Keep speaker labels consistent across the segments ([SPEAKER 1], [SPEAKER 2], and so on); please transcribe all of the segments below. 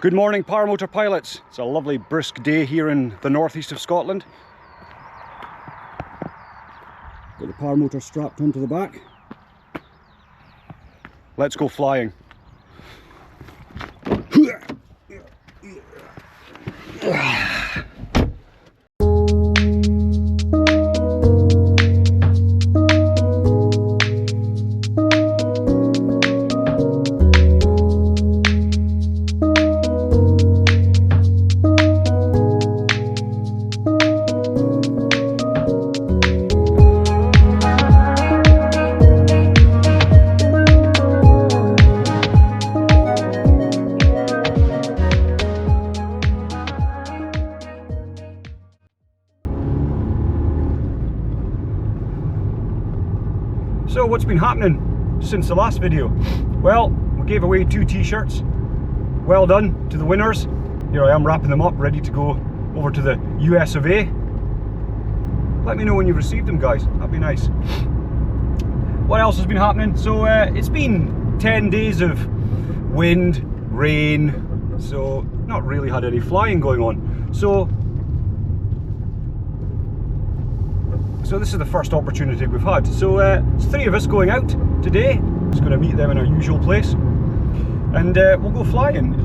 [SPEAKER 1] Good morning, Paramotor pilots. It's a lovely brisk day here in the northeast of Scotland. Got the Paramotor strapped onto the back. Let's go flying. So what's been happening since the last video? Well, we gave away 2 t-shirts. Well done to the winners. Here I am wrapping them up, ready to go over to the US of A. Let me know when you've received them, guys. That'd be nice. What else has been happening? So it's been 10 days of wind, rain, so not really had any flying going on. So this is the first opportunity we've had. So it's 3 of us going out today. Just going to meet them in our usual place, and we'll go flying. It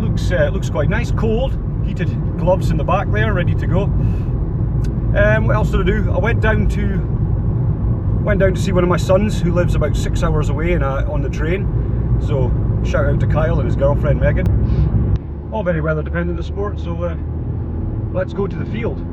[SPEAKER 1] looks quite nice. Cold, heated gloves in the back there, ready to go. What else did I do? I went down to see one of my sons who lives about 6 hours away on the train. So shout out to Kyle and his girlfriend Megan. All very weather dependent, the sport. So let's go to the field.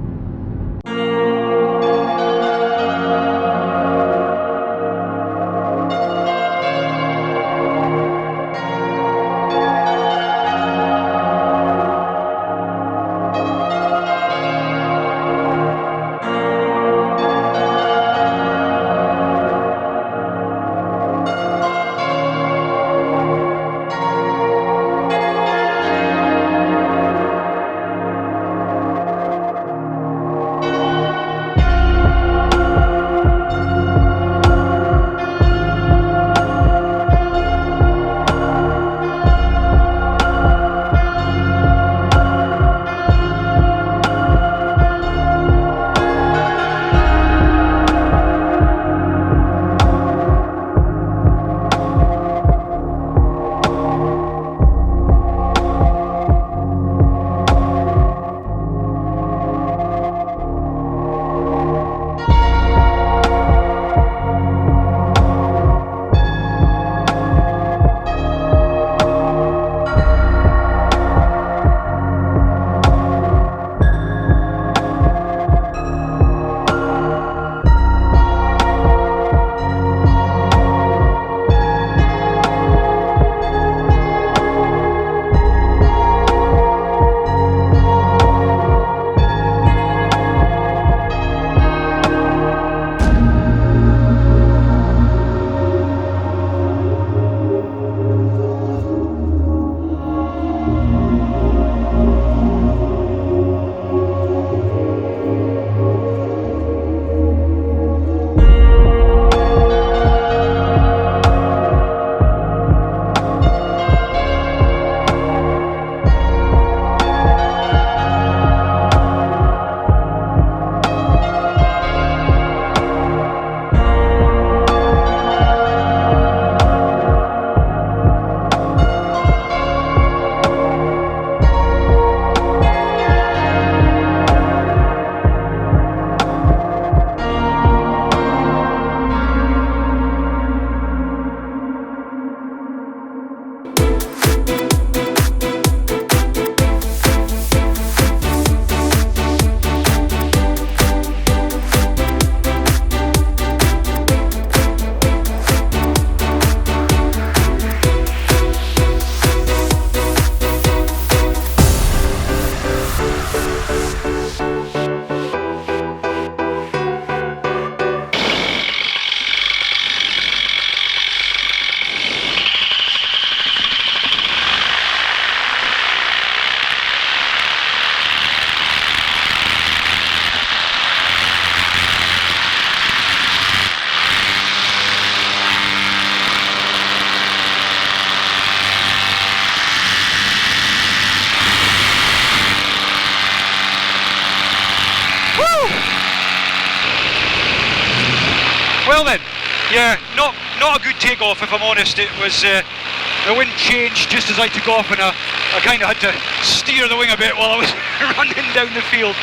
[SPEAKER 1] Yeah, not a good takeoff if I'm honest. It was, the wind changed just as I took off, and I kind of had to steer the wing a bit while I was running down the field.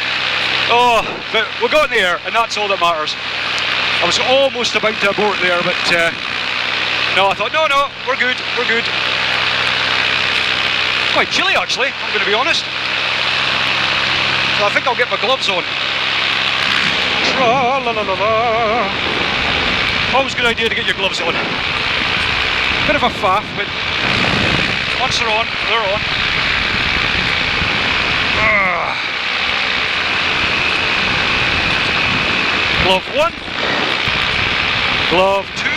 [SPEAKER 1] Oh, but we got in the air, and that's all that matters. I was almost about to abort there, but no, I thought, no, we're good. Quite chilly actually, I'm going to be honest. So I think I'll get my gloves on. Tra-la-la-la-la. Always a good idea to get your gloves on. Bit of a faff, but once they're on, they're on. Glove 1, glove 2.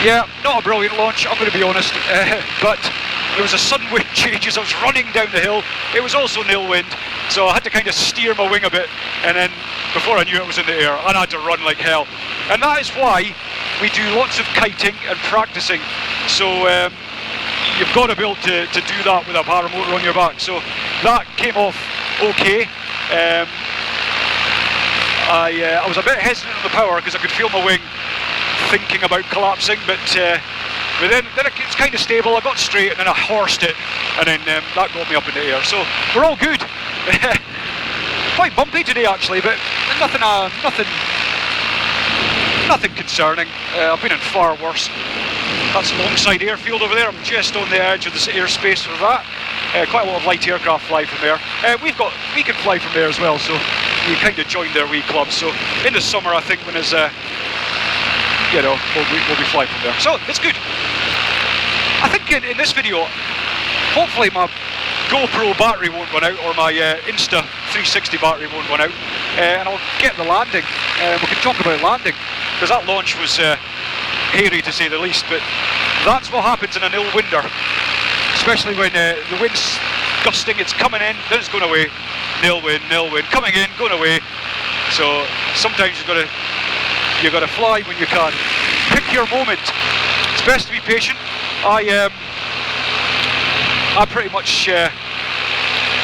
[SPEAKER 1] Yeah, not a brilliant launch, I'm going to be honest, but there was a sudden wind change as I was running down the hill. It was also nil wind, so I had to kind of steer my wing a bit, and then before I knew it was in the air, and I had to run like hell. And that is why we do lots of kiting and practicing. So you've got to be able to do that with a paramotor on your back. So that came off okay. I was a bit hesitant on the power because I could feel my wing thinking about collapsing, but then it's kind of stable. I got straight and then I horsed it, and then that got me up in the air. So we're all good. Quite bumpy today actually, but nothing concerning. I've been in far worse. That's Longside Airfield over there. I'm just on the edge of this airspace for that. Quite a lot of light aircraft fly from there. We can fly from there as well, so we kind of joined their wee club. So in the summer, I think when it's you know, we'll be flying from there. So it's good. I think in this video, hopefully my GoPro battery won't run out, or my Insta 360 battery won't run out, and I'll get the landing. We can talk about landing, because that launch was hairy to say the least, but that's what happens in a nil-winder, especially when the wind's gusting, it's coming in, then it's going away, nil wind, coming in, going away. So sometimes you've got to fly when you can. Pick your moment. It's best to be patient. I pretty much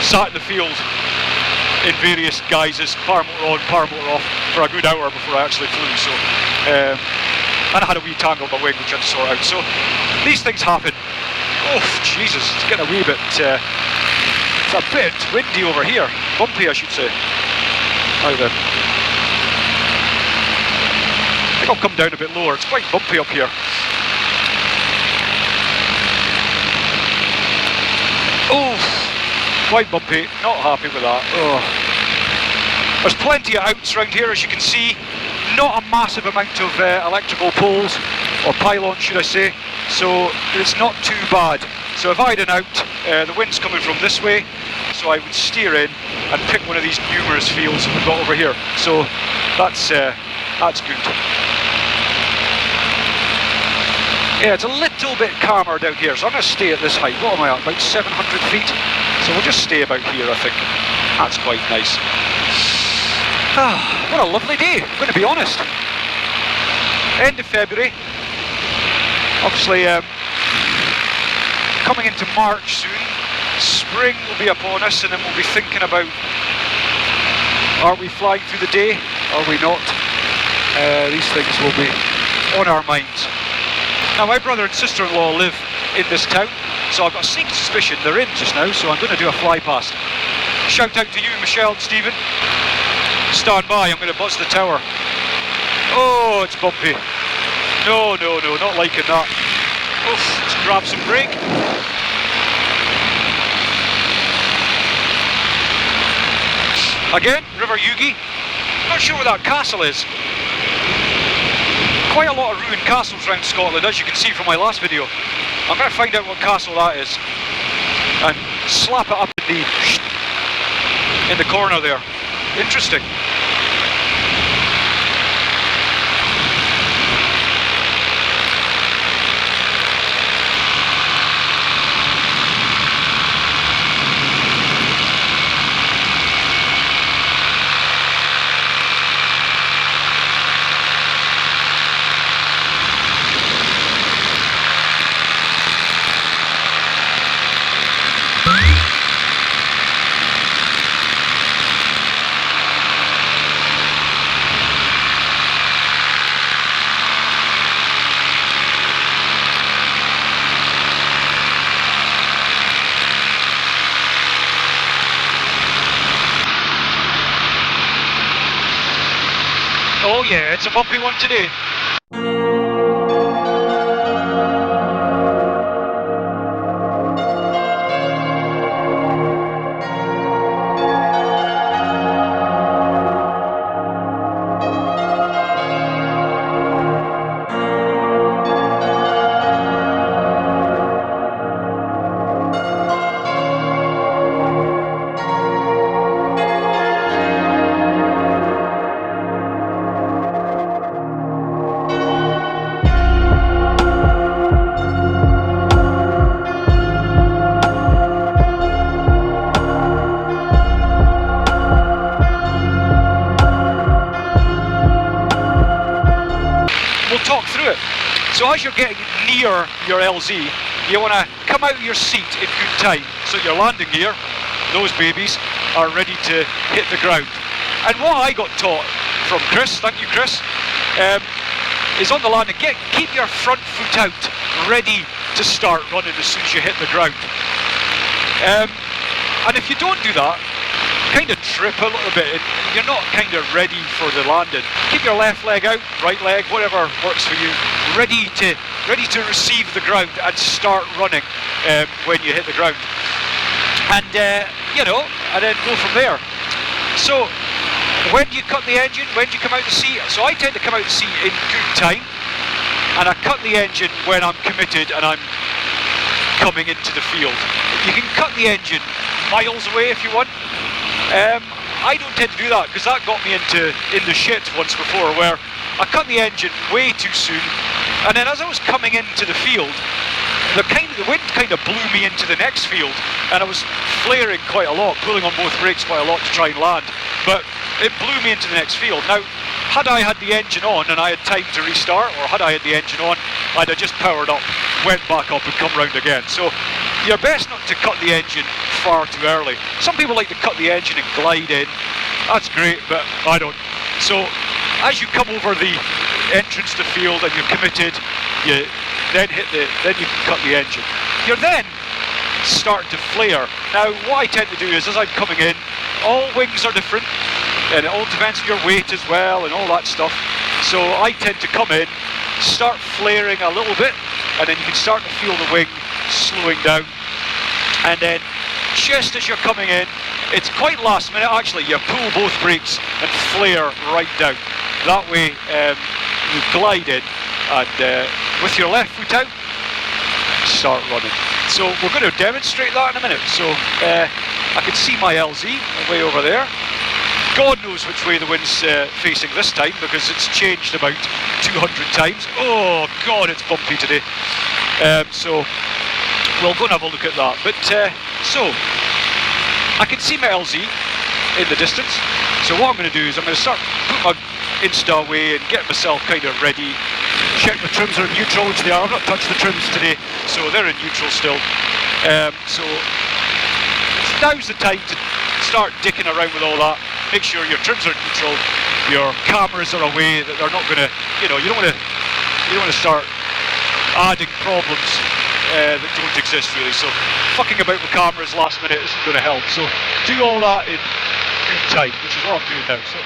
[SPEAKER 1] sat in the field in various guises, paramotor on, paramotor off, for a good hour before I actually flew. So, and I had a wee tangle in my wing which I had to sort out. So these things happen. Oh Jesus, it's getting a wee bit. It's a bit windy over here. Bumpy, I should say. Right then. I think I'll come down a bit lower. It's quite bumpy up here. Oh, quite bumpy. Not happy with that. Oh. There's plenty of outs around here, as you can see. Not a massive amount of electrical poles, or pylons should I say, so it's not too bad. So if I had an out, the wind's coming from this way, so I would steer in and pick one of these numerous fields that we've got over here. So that's good. Yeah, it's a little bit calmer down here, so I'm going to stay at this height. What am I at? About 700 feet? So we'll just stay about here, I think. That's quite nice. What a lovely day, I'm going to be honest. End of February. Obviously, coming into March soon. Spring will be upon us, and then we'll be thinking about, are we flying through the day? Are we not? These things will be on our minds. Now, my brother and sister-in-law live in this town, so I've got a sneaky suspicion they're in just now, so I'm going to do a fly past. Shout out to you, Michelle and Stephen. Stand by, I'm going to buzz the tower. Oh, it's bumpy. No, not liking that. Oof, let's grab some brake. Again, River Yugi. Not sure where that castle is. Quite a lot of ruined castles around Scotland, as you can see from my last video. I'm going to find out what castle that is and slap it up in the corner there. Interesting. Oh yeah, it's a bumpy one today. Talk through it. So as you're getting near your LZ, you want to come out of your seat in good time, so your landing gear, those babies, are ready to hit the ground. And what I got taught from Chris, thank you Chris, is on the landing, keep your front foot out, ready to start running as soon as you hit the ground. And if you don't do that, kind of trip a little bit and you're not kind of ready for the landing. Keep your left leg out, right leg, whatever works for you, ready to receive the ground and start running when you hit the ground. And and then go from there. So when do you cut the engine? When do you come out the seat? So I tend to come out the seat in good time, and I cut the engine when I'm committed and I'm coming into the field. You can cut the engine miles away if you want. I don't tend to do that because that got me in the shit once before, where I cut the engine way too soon, and then as I was coming into the field, the wind kind of blew me into the next field, and I was flaring quite a lot, pulling on both brakes quite a lot to try and land, but it blew me into the next field. Now, had I had the engine on and I had time to restart, or had I had the engine on, I'd have just powered up, went back up and come round again. So you're best not to cut the engine far too early. Some people like to cut the engine and glide in. That's great, but I don't. So as you come over the entrance to the field and you're committed, you then you can cut the engine. You're then starting to flare. Now what I tend to do is, as I'm coming in, all wings are different, and it all depends on your weight as well and all that stuff. So I tend to come in, start flaring a little bit, and then you can start to feel the wing slowing down. And then just as you're coming in, it's quite last minute actually, you pull both brakes and flare right down. That way you glide in, and with your left foot out, start running. So we're going to demonstrate that in a minute. So I can see my LZ way over there. God knows which way the wind's facing this time, because it's changed about 200 times. Oh God, it's bumpy today. So we'll go and have a look at that. But so I can see my LZ in the distance. So what I'm going to do is I'm going to start put my Insta away and get myself kind of ready. Check the trims are in neutral, which they are. I've not touched the trims today, so they're in neutral still. So now's the time to start dicking around with all that. Make sure your trims are neutral, your cameras are away, that they're not going to, you don't want to start adding problems that don't exist really. So fucking about with cameras last minute isn't going to help. So do all that in good time, which is what I'm doing now. So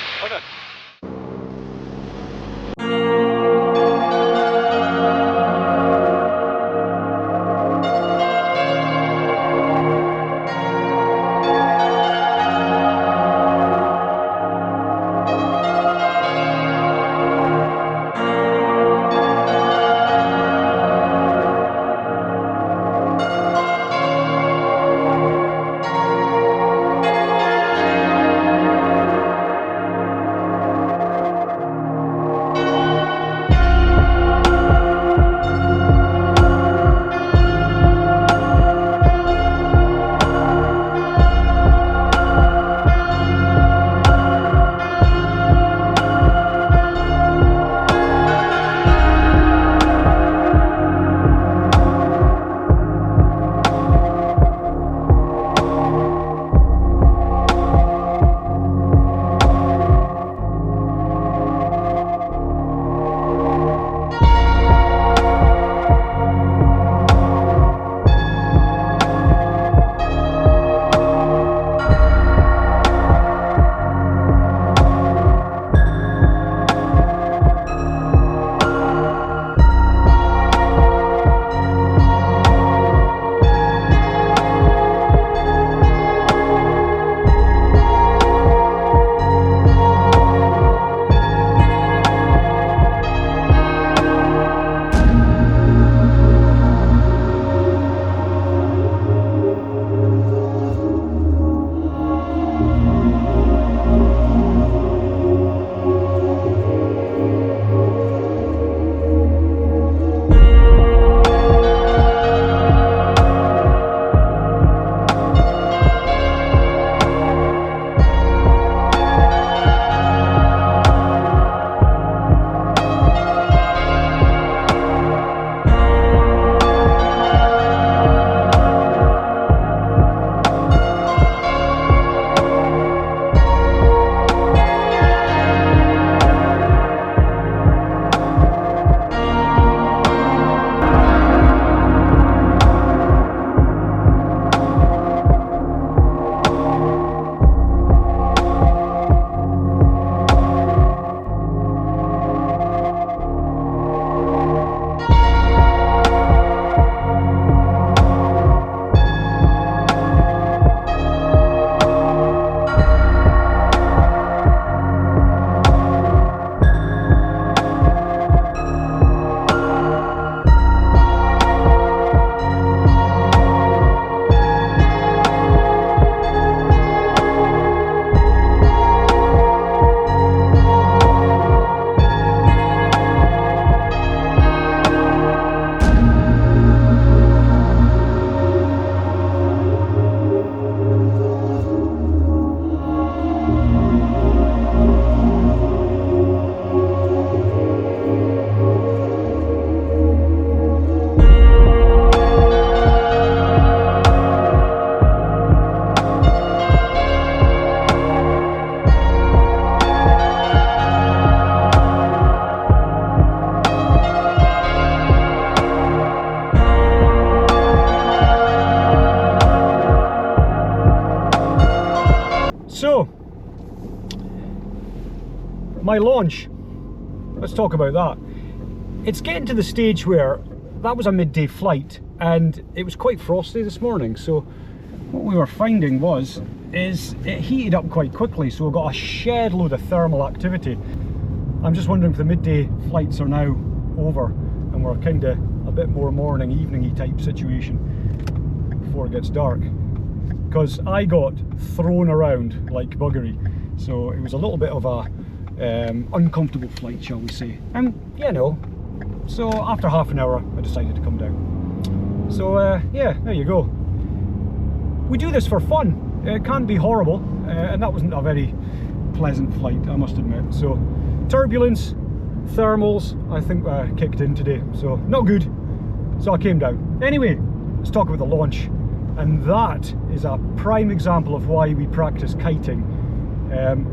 [SPEAKER 1] my launch. Let's talk about that. It's getting to the stage where that was a midday flight and it was quite frosty this morning, so what we were finding is it heated up quite quickly, so we've got a shed load of thermal activity. I'm just wondering if the midday flights are now over and we're kind of a bit more morning, evening-y type situation before it gets dark. Because I got thrown around like buggery, so it was a little bit of a uncomfortable flight, shall we say. And you know, so after half an hour I decided to come down. So yeah, there you go. We do this for fun. It can be horrible, and that wasn't a very pleasant flight, I must admit. So turbulence, thermals, I think kicked in today, so not good. So I came down. Anyway, let's talk about the launch. And that is a prime example of why we practice kiting,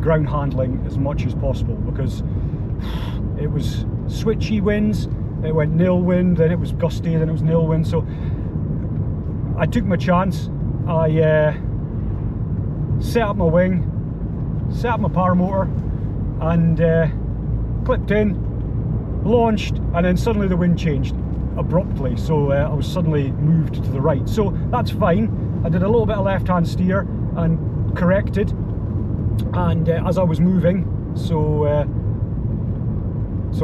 [SPEAKER 1] ground handling as much as possible, because it was switchy winds, it went nil wind, then it was gusty, then it was nil wind. So I took my chance. I set up my wing, set up my paramotor, and clipped in, launched, and then suddenly the wind changed abruptly, so I was suddenly moved to the right. So that's fine. I did a little bit of left-hand steer and corrected, and as I was moving, so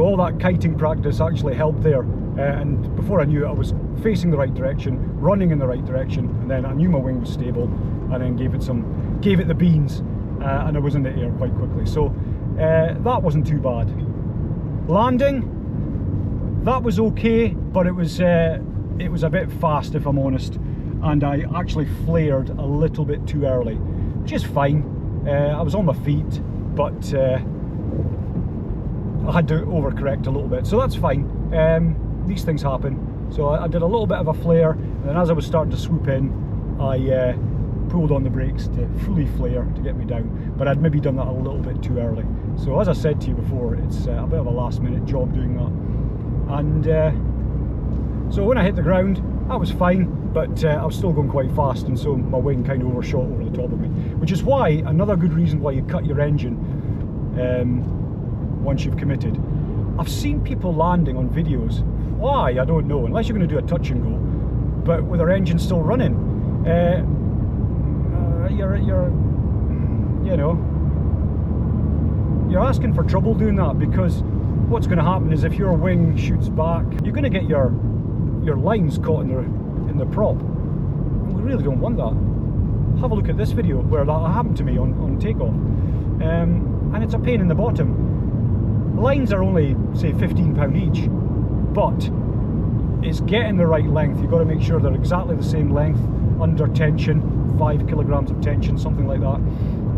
[SPEAKER 1] all that kiting practice actually helped there. And before I knew it, I was facing the right direction, running in the right direction, and then I knew my wing was stable, and then gave it the beans, and I was in the air quite quickly. So that wasn't too bad. Landing, that was okay, but it was a bit fast, if I'm honest, and I actually flared a little bit too early, which is fine. I was on my feet, but I had to overcorrect a little bit, so that's fine. These things happen. So I did a little bit of a flare, and then as I was starting to swoop in, I pulled on the brakes to fully flare to get me down, but I'd maybe done that a little bit too early. So as I said to you before, it's a bit of a last-minute job doing that. And so when I hit the ground, that was fine, but I was still going quite fast, and so my wing kind of overshot over the top of me, which is why, another good reason why you cut your engine once you've committed. I've seen people landing on videos, why, I don't know, unless you're going to do a touch and go, but with their engine still running. You're asking for trouble doing that, because what's going to happen is if your wing shoots back, you're going to get your lines caught in the prop. And we really don't want that. Have a look at this video where that happened to me on takeoff, and it's a pain in the bottom. Lines are only, say, £15 each, but it's getting the right length. You've got to make sure they're exactly the same length, under tension, 5 kilograms of tension, something like that,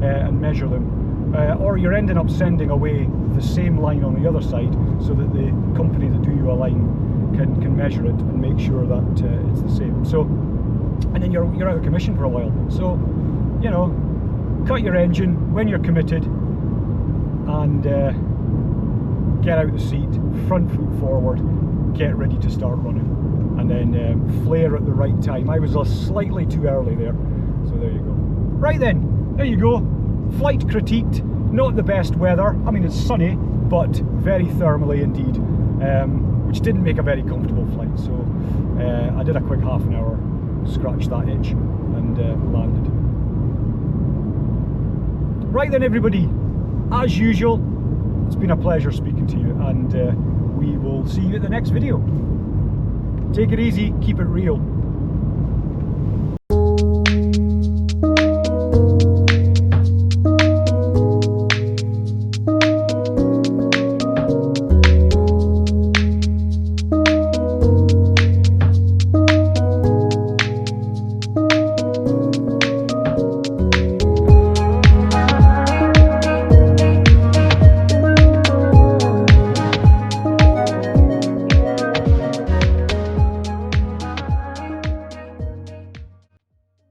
[SPEAKER 1] and measure them. Or you're ending up sending away the same line on the other side, so that the company that do you a line can measure it and make sure that it's the same. So, and then you're out of commission for a while. So, you know, cut your engine when you're committed, and get out the seat, front foot forward, get ready to start running, and then flare at the right time. I was slightly too early there, so there you go. Right then, there you go. Flight critiqued, not the best weather. I mean, it's sunny, but very thermally indeed, which didn't make a very comfortable flight. So I did a quick half an hour, scratched that itch, and landed. Right then, everybody, as usual, it's been a pleasure speaking to you, and we will see you at the next video. Take it easy, keep it real.